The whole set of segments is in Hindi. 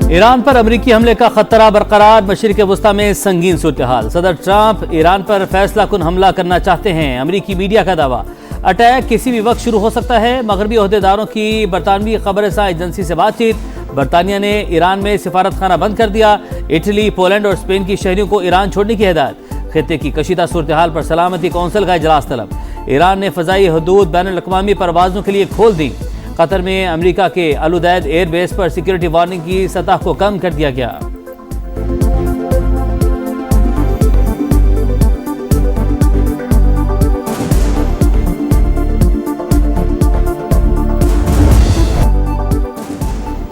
ईरान पर अमरीकी हमले का खतरा बरकरार, मशरिक़ वस्ता में संगीन सूरत हाल। सदर ट्रंप ईरान पर फैसला कुन हमला करना चाहते हैं, अमरीकी मीडिया का दावा। अटैक किसी भी वक्त शुरू हो सकता है। मगरबी ओहदेदारों की बरतानवी खबरसां एजेंसी से बातचीत। बरतानिया ने ईरान में सिफारत खाना बंद कर दिया। इटली, पोलैंड और स्पेन की शहरियों को ईरान छोड़ने की हिदायत। खित्ते की कशीदा सूरत हाल पर सलामती कौंसिल का इजलास तलब। ईरान ने फ़ज़ाई हदूद बैनुल-अक़वामी परवाज़ों के लिए खोल दी। कतर में अमेरिका के अल-उदैद एयरबेस पर सिक्योरिटी वार्निंग की सतह को कम कर दिया गया।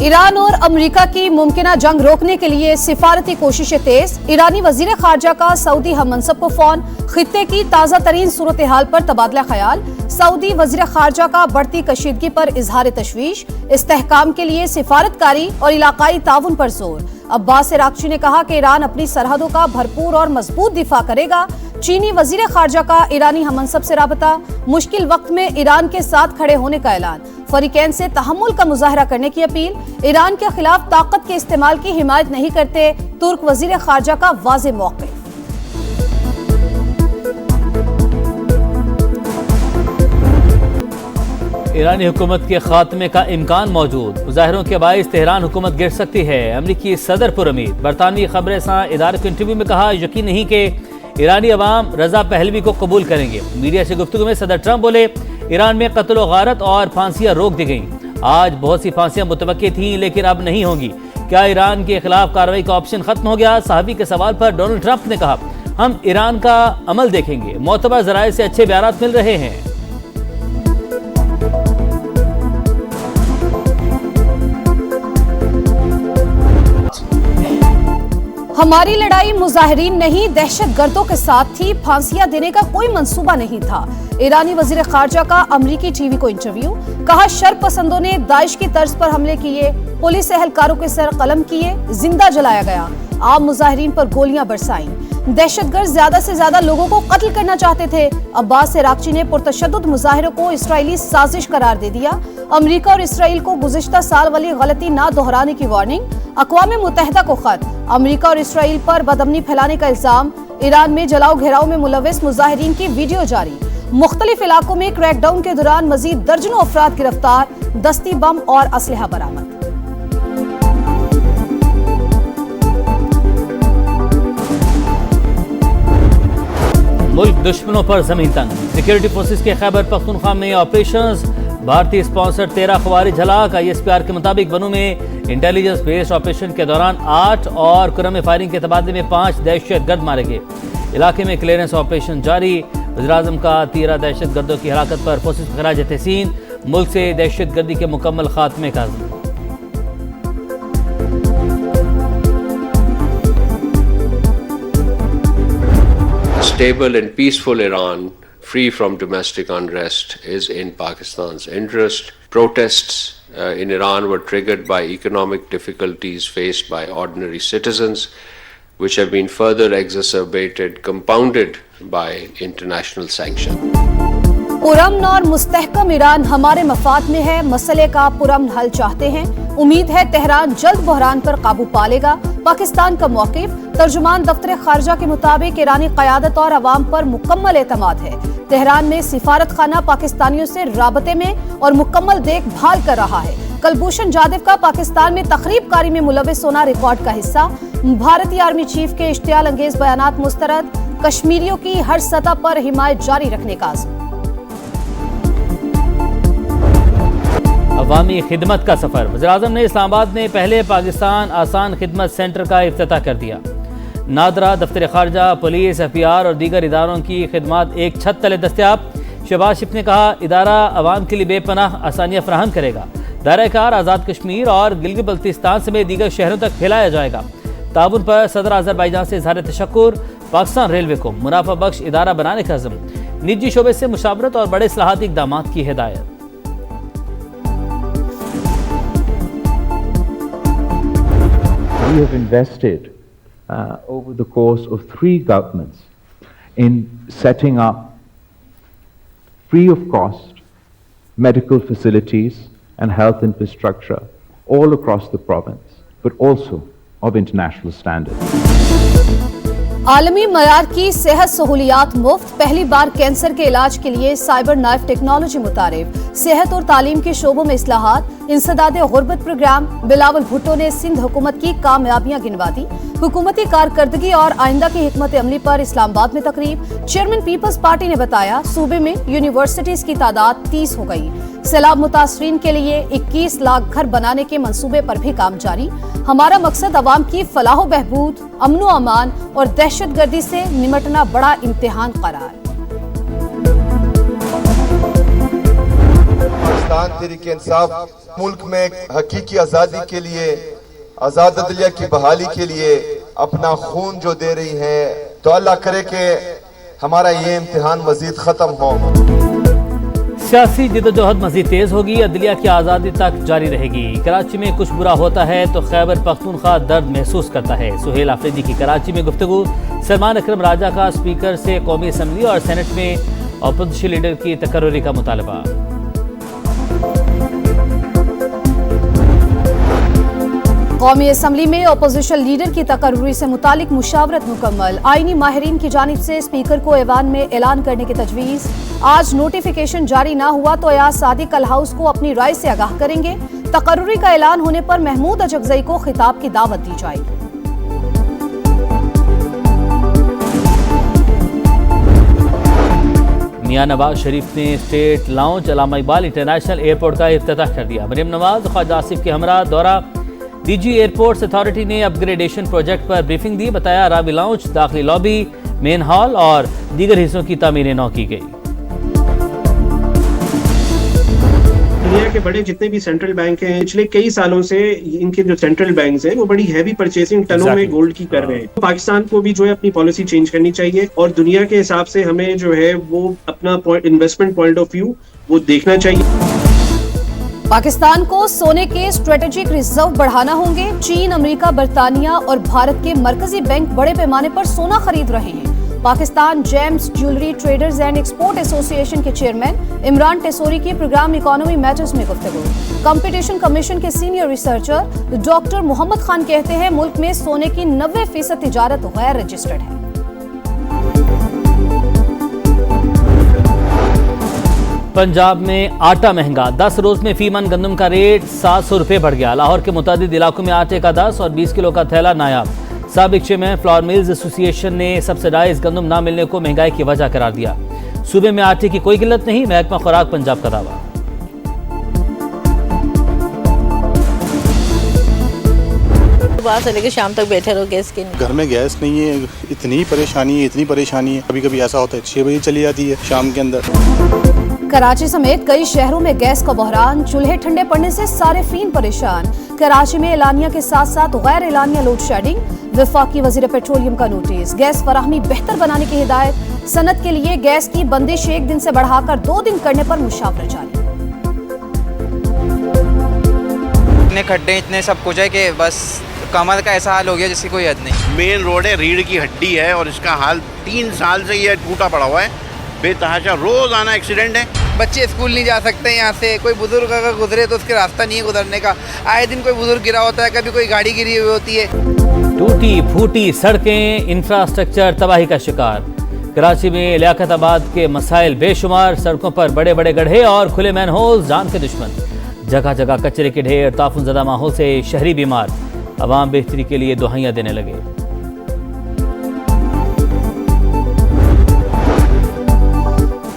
ईरान और अमेरिका की मुमकिना जंग रोकने के लिए सिफारती कोशिशें तेज। ईरानी वजीर खारजा का सऊदी हममनसब को फोन। खित्ते की ताज़ा तरीन सूरत हाल पर तबादला ख्याल। सऊदी वजीर खारजा का बढ़ती कशीदगी पर इजहार तशवीश। इस्तेहकाम के लिए सिफारतकारी और इलाकाई ताउन पर जोर। अब्बास अरागची ने कहा कि ईरान अपनी सरहदों का भरपूर और मजबूत दिफा करेगा। चीनी वजीर खारजा का ईरानी हममनसब से राबता। मुश्किल वक्त में ईरान के साथ खड़े होने का ऐलान। फरीकैन से तहम्मुल का मुजाहरा करने की अपील। ईरान के खिलाफ ताकत के इस्तेमाल की हिमायत नहीं करते, तुर्क वजीर खारजा का वाज़े मौक़िफ़। ईरानी हुकूमत के खात्मे का इम्कान मौजूद। मुजाहरों के बाइस तेहरान हुकूमत गिर सकती है। अमरीकी सदर पुरउम्मीद। बरतानवी खबरसां इदारे के इंटरव्यू में कहा, यकीन नहीं कि ईरानी अवाम रजा पहलवी को कबूल करेंगे। मीडिया से गुफ्तगू में सदर ट्रंप बोले, ईरान में कत्ल व गारत और फांसियां रोक दी गईं। आज बहुत सी फांसियां मुतवक्की थीं, लेकिन अब नहीं होंगी। क्या ईरान के खिलाफ कार्रवाई का ऑप्शन खत्म हो गया? सहाफ़ी के सवाल पर डोनाल्ड ट्रंप ने कहा, हम ईरान का अमल देखेंगे। मोतबर ज़राए से अच्छे बयान मिल रहे हैं। हमारी लड़ाई मुजाहिरीन नहीं, दहशत गर्दों के साथ थी। फांसियां देने का कोई मंसूबा नहीं था। ईरानी वजीर खारजा का अमरीकी टीवी को इंटरव्यू। कहा, शर पसंदों ने दाइश की तर्ज पर हमले किए, पुलिस एहलकारों के सर कलम किए, जिंदा जलाया गया, आम मुजाहिरीन पर गोलियां बरसाई। दहशतगर्द ज्यादा से ज्यादा लोगों को कत्ल करना चाहते थे। अब्बास अरागची ने पुरतशद्दुद मुजाहिरों को इसराइली साजिश करार दे दिया। अमेरिका और इसराइल को गुज़िश्ता साल वाली गलती ना दोहराने की वार्निंग। अक़वाम मुत्तहिदा को खत। अमेरिका और इसराइल पर बदअमनी फैलाने का इल्जाम। ईरान में जलाओ घेराव में मुलव्विस मुजाहिरीन की वीडियो जारी। मुख्तलिफ इलाकों में क्रैकडाउन के दौरान मजीद दर्जनों अफराद गिरफ्तार। दस्ती बम और असलहा बरामद। मुल्क दुश्मनों पर जमीन तंग। सिक्योरिटी फोर्सेस के खैबर पख्तूनख्वा में ऑपरेशंस। भारतीय स्पॉन्सर 13 खवारिज हलाक। ISPR के मुताबिक बनू में इंटेलिजेंस बेस्ड ऑपरेशन के दौरान 8 और कुरम फायरिंग के तबादले में 5 दहशतगर्द मारे गए। इलाके में क्लियरेंस ऑपरेशन जारी। वज़ीर-ए-आज़म का 13 दहशतगर्दों की हलाकत पर फोर्सेस को खराज तहसीन। मुल्क से दहशतगर्दी के मुकम्मल खात्मे का अज़्म। Stable and peaceful Iran, free from domestic unrest, is in Pakistan's interest. Protests in Iran were triggered by economic difficulties faced by ordinary citizens, which have been further exacerbated, compounded by international sanctions. पुरअमन और मुस्तहकम ईरान हमारे मफाद में है। मसले का पुरअमन हल चाहते हैं। उम्मीद है तेहरान जल्द बहरान पर काबू पा लेगा। पाकिस्तान का मौक़िफ़। तर्जुमान दफ्तर खारजा के मुताबिक ईरानी क़यादत और अवाम पर मुकम्मल एतमाद है। तेहरान में सिफारत खाना पाकिस्तानियों से राबते में और मुकम्मल देखभाल कर रहा है। कलभूषण जाधव का पाकिस्तान में तखरीब कारी में मुलव्विस होना रिकॉर्ड का हिस्सा। भारतीय आर्मी चीफ के इश्तियाल अंगेज बयानात मुस्तरद। कश्मीरियों की हर सतह पर हिमायत जारी रखने का आज़म। अवामी खिदमत का सफर। वज़ीर-ए-आज़म ने इस्लामाबाद में पहले पाकिस्तान आसान खिदमत सेंटर का इफ्तिताह कर दिया। नादरा, दफ्तर खारजा, पुलिस, FPR और दीगर इदारों की खिदमत एक छत तले दस्तियाब। शहबाज शरीफ ने कहा, इदारा अवाम के लिए बेपनाह आसानियाँ फराहम करेगा। दायरा कार आज़ाद कश्मीर और गिलगित बल्तिस्तान समेत दीगर शहरों तक फैलाया जाएगा। ताउन पर सदर अज़रबैजान से इज़हार तशक्कुर। पाकिस्तान रेलवे को मुनाफा बख्श इदारा बनाने का अज़्म। निजी शोबे से मुशावरत और बड़े इस्लाहाती इक़दामात की हिदायत। We have invested over the course of 3 governments in setting up free of cost medical facilities and health infrastructure all across the province. but also of international standards. आलमी मयार की सेहत सहूलियात मुफ्त, पहली बार कैंसर के इलाज के लिए साइबर नाइफ टेक्नोलॉजी मुतारिफ, सेहत और तालीम के शोबों में इस्लाहात, इंसदाद गुर्बत प्रोग्राम। बिलावल भुट्टो ने सिंध हुकूमत की कामयाबियां गिनवा दी। हुकूमती कारकर्दगी और आइंदा की हिकमत अमली पर इस्लामाबाद में तकरीब। चेयरमैन पीपल्स पार्टी ने बताया सूबे में यूनिवर्सिटीज की तादाद 30 हो गई। सैलाब मुतासरीन के लिए 21 लाख घर बनाने के मंसूबे पर भी काम जारी। हमारा मकसद अवाम की फलाह बहबूद, अमनो अमान और दहशतगर्दी से निमटना बड़ा इम्तिहान करार। पाकिस्तान तहरीक इंसाफ मुल्क में हकीकी आज़ादी के लिए, आज़ाद अदलिया की बहाली के लिए अपना खून जो दे रही है, तो अल्लाह करे कि हमारा ये इम्तिहान मजीद ख़त्म हो। सियासी जिद्दोजहद मजीद तेज होगी, अदलिया की आज़ादी तक जारी रहेगी। कराची में कुछ बुरा होता है तो खैबर पख्तूनख्वा दर्द महसूस करता है। सुहेल आफरीदी की कराची में गुफ्तगू। सलमान अकरम राजा का स्पीकर से कौमी असम्बली और सेनेट में अपोजिशन लीडर की तकर्रुरी का मुतालबा। कौमी असम्बली में अपोजिशन लीडर की तकर्रुरी से मुतालिक मुशावरत मुकम्मल। आईनी माहिरीन की जानिब से स्पीकर को ऐवान में ऐलान करने की तजवीज़। आज नोटिफिकेशन जारी ना हुआ तो अयाज सादिक कल हाउस को अपनी राय से आगाह करेंगे। तकर्रुरी का ऐलान होने पर महमूद अजगज़ई को खिताब की दावत दी जाएगी। मियां नवाज शरीफ ने स्टेट लाउंज अल्लामा इकबाल इंटरनेशनल एयरपोर्ट का इफ्तिताह कर दिया। मरियम नवाज ख्वाजा आसिफ के हमरा दौरा। डीजी एयरपोर्ट्स अथॉरिटी ने अपग्रेडेशन प्रोजेक्ट पर ब्रीफिंग दी। बताया रावी लाउंज, दाखिली लॉबी, मेन हॉल और दीगर हिस्सों की तामीरें नौ की गई। दुनिया के बड़े जितने भी सेंट्रल बैंक हैं, पिछले कई सालों से इनके जो सेंट्रल बैंक्स हैं वो बड़ी हैवी परचेसिंग टनों में गोल्ड की कर रहे हैं। पाकिस्तान को भी जो है अपनी पॉलिसी चेंज करनी चाहिए और दुनिया के हिसाब से हमें जो है वो अपना इन्वेस्टमेंट पॉइंट ऑफ व्यू वो देखना चाहिए। पाकिस्तान को सोने के स्ट्रेटेजिक रिजर्व बढ़ाना होंगे। चीन, अमेरिका, बरतानिया और भारत के मरकजी बैंक बड़े पैमाने पर सोना खरीद रहे हैं। Pakistan gems jewellery traders and export association के चेयरमैन इमरान टेसोरी की प्रोग्राम इकोनॉमी मैटर्स में गुफ्तगू। कंपटीशन कमीशन के senior researcher doctor Mohammad Khan कहते हैं मुल्क में सोने की 90% तिजारत गैर रजिस्टर्ड है। पंजाब में आटा महंगा, 10 रोज में फी मन गंदम का रेट 700 रुपये बढ़ गया। लाहौर के मुतादिद इलाकों में आटे का 10 और 20 किलो का थैला नायाब। साबिक चेयरमैन फ्लावर मिल्स एसोसिएशन ने सब्सिडाइज गंदम ना मिलने को महंगाई की वजह करार दिया। सूबे में आटे की कोई किल्लत नहीं, महकमा खुराक पंजाब का दावा। सुबह से लेकर शाम तक बैठे रहो गैस के। घर में गैस नहीं है, इतनी परेशानी है। कभी कभी ऐसा होता है 6 बजे चली जाती है शाम के अंदर। कराची समेत कई शहरों में गैस का बहरान, चूल्हे ठंडे पड़ने से सारिफीन परेशान। कराची में एलानिया के साथ साथ गैर एलानिया लोड शेडिंग। वफाकी वजीर पेट्रोलियम का नोटिस, गैस फराहमी बेहतर बनाने की हिदायत। सनत के लिए गैस की बंदिश 1 दिन से बढ़ाकर 2 दिन करने पर मुशावरा जारी। इतने खड्डे, इतने सब कुछ है कि बस कमर का ऐसा हाल हो गया जिसकी कोई हद नहीं। मेन रोड है, रीढ़ की हड्डी है और इसका हाल 3 साल से ये टूटा पड़ा हुआ है। बेतहाशा रोज आना एक्सीडेंट है। बच्चे स्कूल नहीं जा सकते यहाँ से। कोई बुजुर्ग अगर गुजरे तो उसके रास्ता नहीं है गुजरने का। आए दिन कोई बुजुर्ग गिरा होता है, कभी कोई गाड़ी गिरी हुई होती है। टूटी फूटी सड़कें, इंफ्रास्ट्रक्चर तबाही का शिकार। कराची में लियाकताबाद के मसाइल बेशुमार। सड़कों पर बड़े बड़े गड्ढे और खुले मैनहोल जान के दुश्मन। जगह जगह कचरे के ढेर। ताफुन ज़दा माहौल से शहरी बीमार। अवाम बेहतरी के लिए दुआएं देने लगे।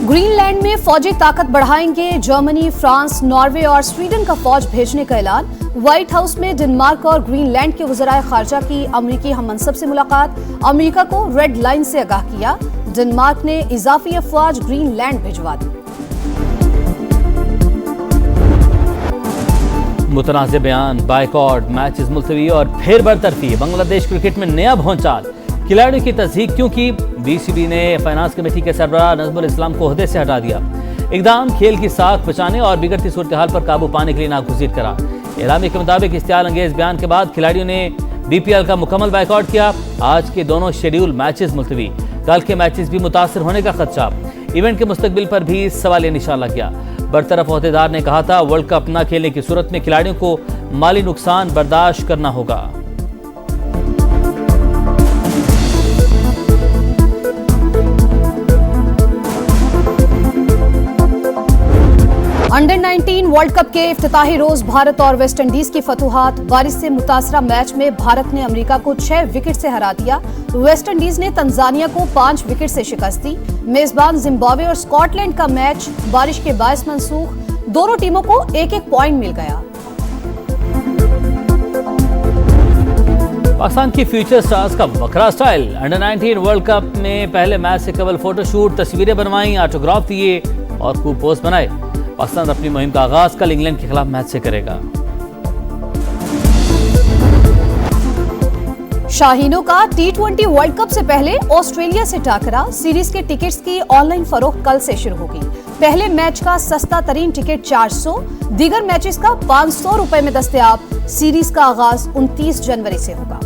ग्रीनलैंड में फौजी ताकत बढ़ाएंगे। जर्मनी, फ्रांस, नॉर्वे और स्वीडन का फौज भेजने का ऐलान। व्हाइट हाउस में डेनमार्क और ग्रीनलैंड के वज़राए खारजा की अमरीकी हममंसब से मुलाकात। अमरीका को रेड लाइन से आगाह किया। डेनमार्क ने इजाफी अफवाज ग्रीनलैंड भिजवा दी। मुतनाज़ बयान, बाइकॉट, मैचेस मुलतवी और फिर बरतरफी। बांग्लादेश क्रिकेट में नया भौचाल। खिलाड़ियों की तस्दीक क्यों की? बीसीबी ने फाइनेंस कमेटी के सरबराह नज़मुल इस्लाम को ओहदे से हटा दिया। इक़दाम खेल की साख बचाने और बिगड़ती सूरत हाल पर काबू पाने के लिए नागुज़ीर करा। एलामी के मुताबिक इश्तियाल अंगेज बयान के बाद खिलाड़ियों ने बीपीएल का मुकम्मल बाइकआउट किया। आज के दोनों शेड्यूल मैचेस मुलतवी। कल के मैचेस भी मुतासर होने का खदशा। इवेंट के मुस्तकबिल पर भी सवालिया निशान लग गया। बरतरफ ओहदेदार ने कहा था वर्ल्ड कप न खेलने की सूरत में खिलाड़ियों को माली नुकसान बर्दाश्त करना होगा। अंडर 19 वर्ल्ड कप के इफ्तिताही रोज भारत और वेस्ट इंडीज की फतुहात। बारिश से मुतासरा मैच में भारत ने अमेरिका को 6 विकेट से हरा दिया। वेस्ट इंडीज ने तंजानिया को 5 विकेट से शिकस्त दी। मेजबान जिम्बाब्वे और स्कॉटलैंड का मैच बारिश के बायस मंसूख। दोनों टीमों को 1-1 पॉइंट मिल गया। पाकिस्तान की फ्यूचर स्टार्स का बकरा स्टाइल। अंडर 19 वर्ल्ड कप में पहले मैच से कबल फोटोशूट, तस्वीरें बनवाई, ऑटोग्राफ दिए और खूब पोस्ट बनाए। पाकिस्तान अपनी मुहिम का आगाज कल इंग्लैंड के खिलाफ मैच से करेगा। शाहीनों का T20 वर्ल्ड कप से पहले ऑस्ट्रेलिया से टाकरा। सीरीज के टिकट्स की ऑनलाइन फरोख्त कल से शुरू होगी। पहले मैच का सस्ता तरीन टिकट 400, दीगर मैचेस का 500 रुपए में दस्तयाब। सीरीज का आगाज 29 जनवरी से होगा।